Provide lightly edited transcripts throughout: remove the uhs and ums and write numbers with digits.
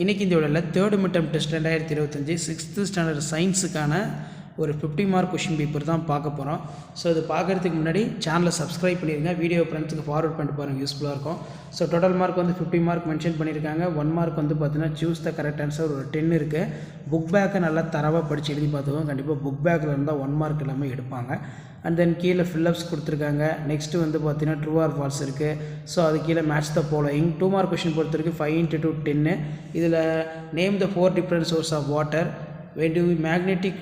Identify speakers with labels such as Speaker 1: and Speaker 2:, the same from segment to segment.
Speaker 1: இன்றைக்கி இந்த வீடியோவில் third midterm test 2025 6th standard சயின்ஸுக்கான ஒரு 50 மார்க் கொஷின் பேப்பர் தான் பார்க்க போகிறோம். ஸோ இது பார்க்குறதுக்கு முன்னாடி சேனலை சப்ஸ்கிரைப் பண்ணிடுங்க, வீடியோ ஃப்ரெண்ட்ஸுக்கு ஃபார்வர்ட் பண்ணிட்டு பாருங்கள், யூஸ்ஃபுல்லாக இருக்கும். ஸோ டோட்டல் மார்க் வந்து 50 மார்க் மென்ஷன் பண்ணியிருக்காங்க. 1 மார்க் வந்து பார்த்தீங்கன்னா சூஸ் த கரெக்ட் ஆன்சர் ஒரு 10 இருக்குது. புக் பேக்கை நல்லா தரவாக படித்து எழுதி பார்த்துக்கோங்க. கண்டிப்பாக புக் பேக்கில் இருந்தால் 1 மார்க் எல்லாமே எடுப்பாங்க. அண்ட் தென் கீழே ஃபில்லப்ஸ் கொடுத்துருக்காங்க. நெக்ஸ்ட்டு வந்து பார்த்தீங்கன்னா ட்ரூ ஆர் ஃபால்ஸ் இருக்குது. ஸோ அது கீழே match the following 2 mark question பொறுத்திருக்கு 5 × 2 10. இதில் name the 4 different source of water, when do magnetic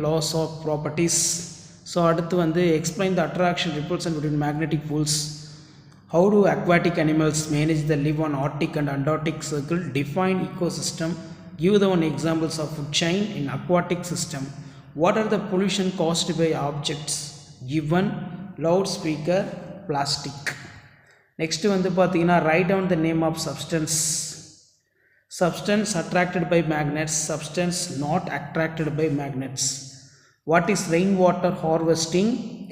Speaker 1: laws of properties. So அடுத்து வந்து explain the attraction repulsion between magnetic poles. How do aquatic animals manage the live on Arctic and Antarctic circle? Define ecosystem. Give the one examples of food chain in aquatic system. What are the pollution caused by objects? Given loudspeaker, plastic. Next வந்து பார்த்தீங்கன்னா write down the name of substance. Substance attracted by magnets, substance not attracted by magnets. What is rainwater harvesting?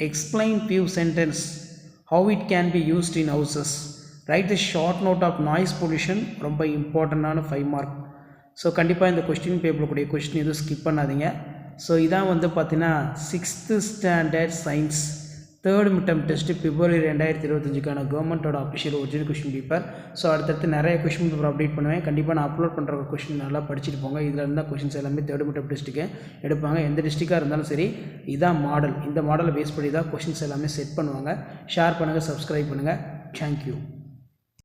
Speaker 1: Explain few sentence how it can be used in houses. Write the short note of noise pollution. ரொம்ப இம்பார்ட்டண்டான 5 mark. So கண்டிப்பாக இந்த question paper கூடிய question எதுவும் skip பண்ணாதீங்க. So இதான் வந்து பார்த்தீங்கன்னா 6th standard science third midterm test February 2025க்கான கவர்மெண்ட்டோட official original question paper. So அடுத்தடுத்து நிறைய கொஷின் பேப்பர் அப்டேட் பண்ணுவேன். கண்டிப்பாக நான் அப்லோட் பண்ணுற கொஷின் நல்லா படிச்சுட்டு போங்க. இதில் இருந்தால் கொஷின்ஸ் எல்லாமே தேர்ட் மிட்டம் டெஸ்ட்டுக்கு எடுப்பாங்க. எந்த டிஸ்ட்ரிக்டாக இருந்தாலும் சரி, இதான் மாடல். இந்த மாடலை பேஸ் பண்ணி தான் கொஷின்ஸ் எல்லாமே செட் பண்ணுவாங்க. ஷேர் பண்ணுங்கள், சப்ஸ்கிரைப் பண்ணுங்கள். தேங்க்யூ.